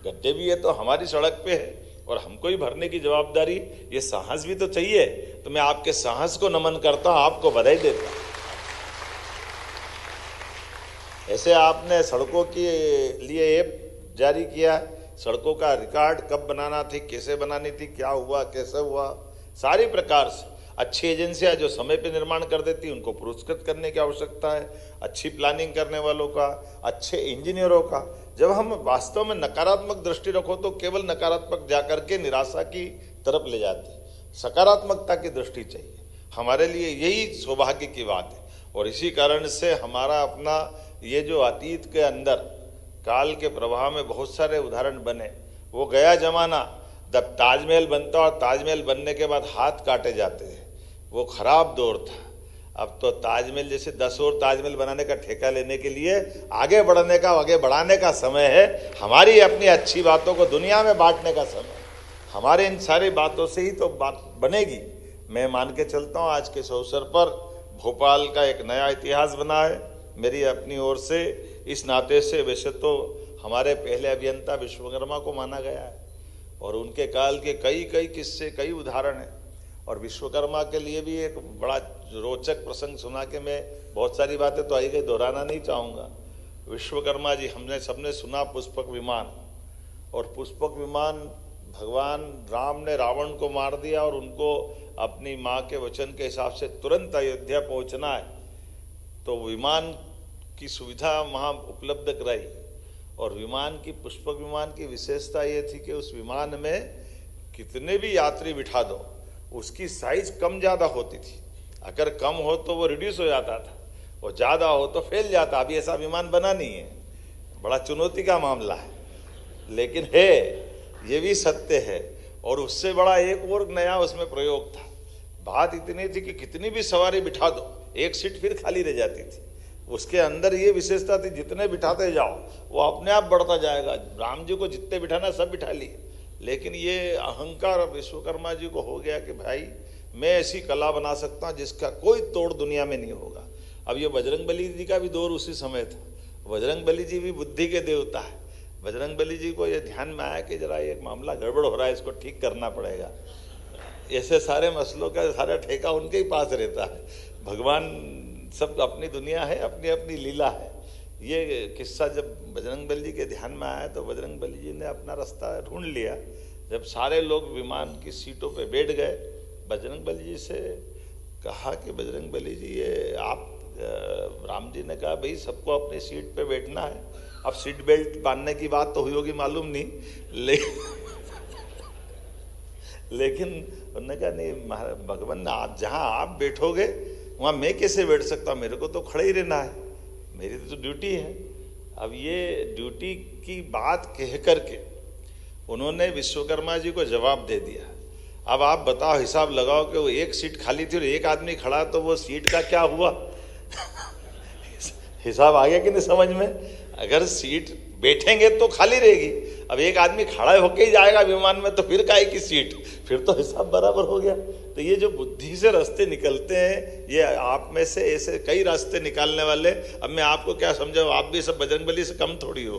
गड्ढे भी है तो हमारी सड़क पे है और हमको ही भरने की जवाबदारी, ये साहस भी तो चाहिए। तो मैं आपके साहस को नमन करता हूं, आपको बधाई देता हूं। ऐसे आपने सड़कों के लिए ऐप जारी किया, सड़कों का रिकॉर्ड कब बनाना थी, कैसे बनानी थी, क्या हुआ, कैसे हुआ, सारी प्रकार से अच्छी एजेंसियां जो समय पे निर्माण कर देती उनको पुरस्कृत करने की आवश्यकता है। अच्छी प्लानिंग करने वालों का, अच्छे इंजीनियरों का। जब हम वास्तव में नकारात्मक दृष्टि रखो तो केवल नकारात्मक जाकर के निराशा की तरफ ले जाती है। सकारात्मकता की दृष्टि चाहिए, हमारे लिए यही सौभाग्य की बात है। और इसी कारण से हमारा अपना ये जो अतीत के अंदर काल के प्रवाह में बहुत सारे उदाहरण बने, वो गया जमाना जब ताजमहल बनता और ताजमहल बनने के बाद हाथ काटे जाते हैं, वो खराब दौर था। अब तो ताजमहल जैसे 10 और ताजमहल बनाने का ठेका लेने के लिए आगे बढ़ने का, आगे बढ़ाने का समय है। हमारी अपनी अच्छी बातों को दुनिया में बांटने का समय। हमारे इन सारी बातों से ही तो बात बनेगी। मैं मान के चलता हूँ आज के इस अवसर पर भोपाल का एक नया इतिहास बना है मेरी अपनी ओर से। इस नाते से वैसे तो हमारे पहले अभियंता विश्वकर्मा को माना गया है और उनके काल के कई किस्से, कई उदाहरण हैं। और विश्वकर्मा के लिए भी एक बड़ा रोचक प्रसंग सुना के मैं बहुत सारी बातें तो आई गई, दोहराना नहीं चाहूँगा। विश्वकर्मा जी, हमने सबने सुना पुष्पक विमान, और पुष्पक विमान भगवान राम ने रावण को मार दिया और उनको अपनी माँ के वचन के हिसाब से तुरंत अयोध्या पहुँचना है, तो विमान की सुविधा वहाँ उपलब्ध कराई। और विमान की, पुष्पक विमान की विशेषता ये थी कि उस विमान में कितने भी यात्री बिठा दो, उसकी साइज कम ज़्यादा होती थी। अगर कम हो तो वो रिड्यूस हो जाता था, और ज़्यादा हो तो फैल जाता। अभी ऐसा विमान बना नहीं है, बड़ा चुनौती का मामला है, लेकिन है, ये भी सत्य है। और उससे बड़ा एक और नया उसमें प्रयोग था। बात इतनी थी कि कितनी भी सवारी बिठा दो, एक सीट फिर खाली रह जाती थी। उसके अंदर ये विशेषता थी, जितने बिठाते जाओ वो अपने आप बढ़ता जाएगा। राम जी को जितने बिठाना सब बिठा लिए, लेकिन ये अहंकार विश्वकर्मा जी को हो गया कि भाई मैं ऐसी कला बना सकता हूँ जिसका कोई तोड़ दुनिया में नहीं होगा। अब ये बजरंगबली जी का भी दौर उसी समय था। बजरंगबली जी भी बुद्धि के देवता है। बजरंगबली जी को ये ध्यान में आया कि जरा ये मामला गड़बड़ हो रहा है, इसको ठीक करना पड़ेगा। ऐसे सारे मसलों का सारा ठेका उनके ही पास रहता है। भगवान सब अपनी दुनिया है, अपनी अपनी लीला है। ये किस्सा जब बजरंगबली जी के ध्यान में आया तो बजरंगबली जी ने अपना रास्ता ढूंढ लिया। जब सारे लोग विमान की सीटों पे बैठ गए, बजरंगबली जी से कहा कि बजरंगबली जी, ये आप, राम जी ने कहा भाई सबको अपनी सीट पे बैठना है। अब सीट बेल्ट बांधने की बात तो हुई होगी मालूम नहीं, लेकिन उन्होंने कहा नहीं भगवान, आप जहाँ आप बैठोगे वहाँ मैं कैसे बैठ सकता हूँ, मेरे को तो खड़े ही रहना है, मेरी तो ड्यूटी है। अब ये ड्यूटी की बात कह करके उन्होंने विश्वकर्मा जी को जवाब दे दिया। अब आप बताओ, हिसाब लगाओ कि वो एक सीट खाली थी और एक आदमी खड़ा, तो वो सीट का क्या हुआ? हिसाब आ गया कि नहीं समझ में? अगर सीट बैठेंगे तो खाली रहेगी, अब एक आदमी खड़ा होके ही जाएगा विमान में, तो फिर काहे की सीट? फिर तो हिसाब बराबर हो गया। तो ये जो बुद्धि से रास्ते निकलते हैं, ये आप में से ऐसे कई रास्ते निकालने वाले। अब मैं आपको क्या समझाऊं, आप भी सब बजरंगबली से कम थोड़ी हो।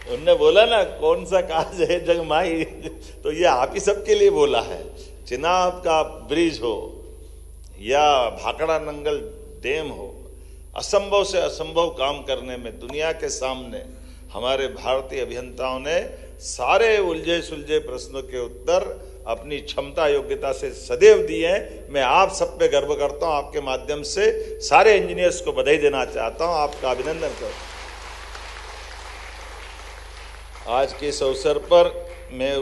उनने बोला ना, कौन सा काज है जग माई, तो ये आप ही सबके लिए बोला है। चिनाब का ब्रिज हो या भाखड़ा नंगल डैम हो, असंभव से असंभव काम करने में दुनिया के सामने हमारे भारतीय अभियंताओं ने सारे उलझे सुलझे प्रश्नों के उत्तर अपनी क्षमता योग्यता से सदैव दिए हैं। मैं आप सब पे गर्व करता हूं, आपके माध्यम से सारे इंजीनियर्स को बधाई देना चाहता हूं, आपका अभिनंदन करता हूं। आज के इस अवसर पर मैं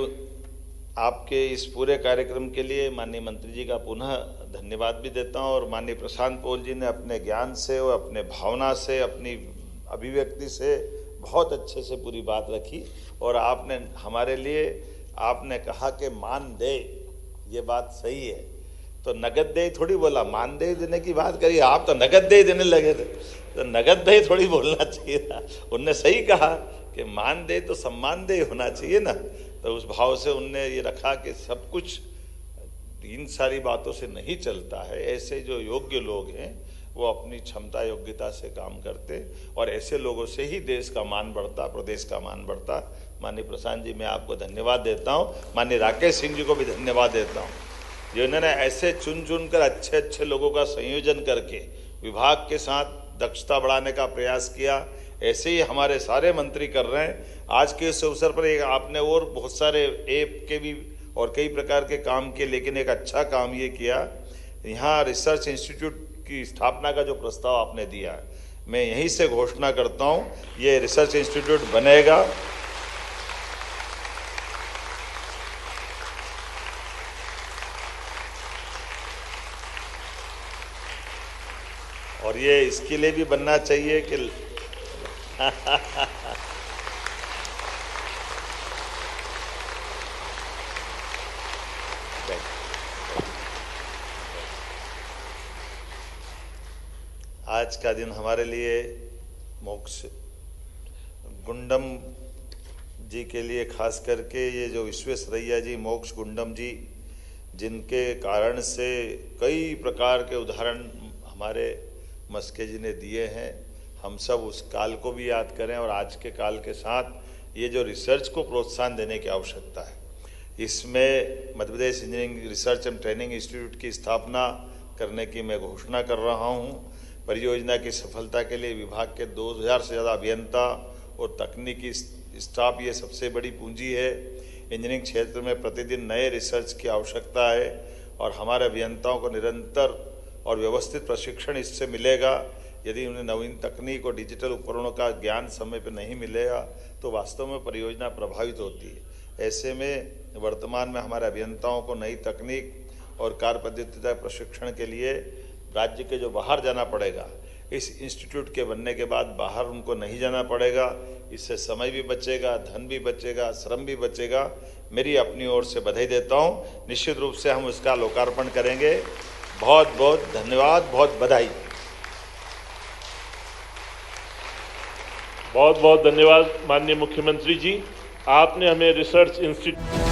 आपके इस पूरे कार्यक्रम के लिए माननीय मंत्री जी का पुनः धन्यवाद भी देता हूं और माननीय प्रशांत पॉल जी ने अपने ज्ञान से और अपने भावना से, अपनी अभिव्यक्ति से बहुत अच्छे से पूरी बात रखी। और आपने हमारे लिए आपने कहा कि मानदेय, ये बात सही है, तो नगद देय थोड़ी बोला, मानदेय देने की बात करी, आप तो नगद देय देने लगे थे, तो नगद देय थोड़ी बोलना चाहिए था। उनने सही कहा कि मानदेय तो सम्मानदेय होना चाहिए ना, तो उस भाव से उनने ये रखा कि सब कुछ इन सारी बातों से नहीं चलता है। ऐसे जो योग्य लोग हैं वो अपनी क्षमता योग्यता से काम करते और ऐसे लोगों से ही देश का मान बढ़ता, प्रदेश का मान बढ़ता। माननीय प्रशांत जी, मैं आपको धन्यवाद देता हूँ। माननीय राकेश सिंह जी को भी धन्यवाद देता हूँ, जिन्होंने ऐसे चुन चुन कर अच्छे अच्छे लोगों का संयोजन करके विभाग के साथ दक्षता बढ़ाने का प्रयास किया। ऐसे ही हमारे सारे मंत्री कर रहे हैं। आज के इस अवसर पर एक आपने और बहुत सारे ऐप के भी और कई प्रकार के काम किए, लेकिन एक अच्छा काम ये किया, यहाँ रिसर्च इंस्टीट्यूट की स्थापना का जो प्रस्ताव आपने दिया, मैं यहीं से घोषणा करता हूँ ये रिसर्च इंस्टीट्यूट बनेगा। और ये इसके लिए भी बनना चाहिए कि आज का दिन हमारे लिए मोक्ष गुंडम जी के लिए खास करके, ये जो विश्वेश्वरैया जी, मोक्ष गुंडम जी, जिनके कारण से कई प्रकार के उदाहरण हमारे मस्के जी ने दिए हैं, हम सब उस काल को भी याद करें और आज के काल के साथ ये जो रिसर्च को प्रोत्साहन देने की आवश्यकता है। इसमें Madhya Pradesh engineering research and training institute की स्थापना करने की मैं घोषणा कर रहा हूँ। परियोजना की सफलता के लिए विभाग के 2000 से ज़्यादा अभियंता और तकनीकी स्टाफ ये सबसे बड़ी पूंजी है। इंजीनियरिंग क्षेत्र में प्रतिदिन नए रिसर्च की आवश्यकता है और हमारे अभियंताओं को निरंतर और व्यवस्थित प्रशिक्षण इससे मिलेगा। यदि उन्हें नवीन तकनीक और डिजिटल उपकरणों का ज्ञान समय पर नहीं मिलेगा तो वास्तव में परियोजना प्रभावित होती है। ऐसे में वर्तमान में हमारे अभियंताओं को नई तकनीक और कार्य पद्धति का प्रशिक्षण के लिए राज्य के जो बाहर जाना पड़ेगा, इस इंस्टीट्यूट के बनने के बाद बाहर उनको नहीं जाना पड़ेगा। इससे समय भी बचेगा, धन भी बचेगा, श्रम भी बचेगा। मेरी अपनी ओर से बधाई देता हूँ। निश्चित रूप से हम उसका लोकार्पण करेंगे। बहुत बहुत धन्यवाद, बहुत बधाई। बहुत बहुत धन्यवाद माननीय मुख्यमंत्री जी, आपने हमें रिसर्च इंस्टीट्यूट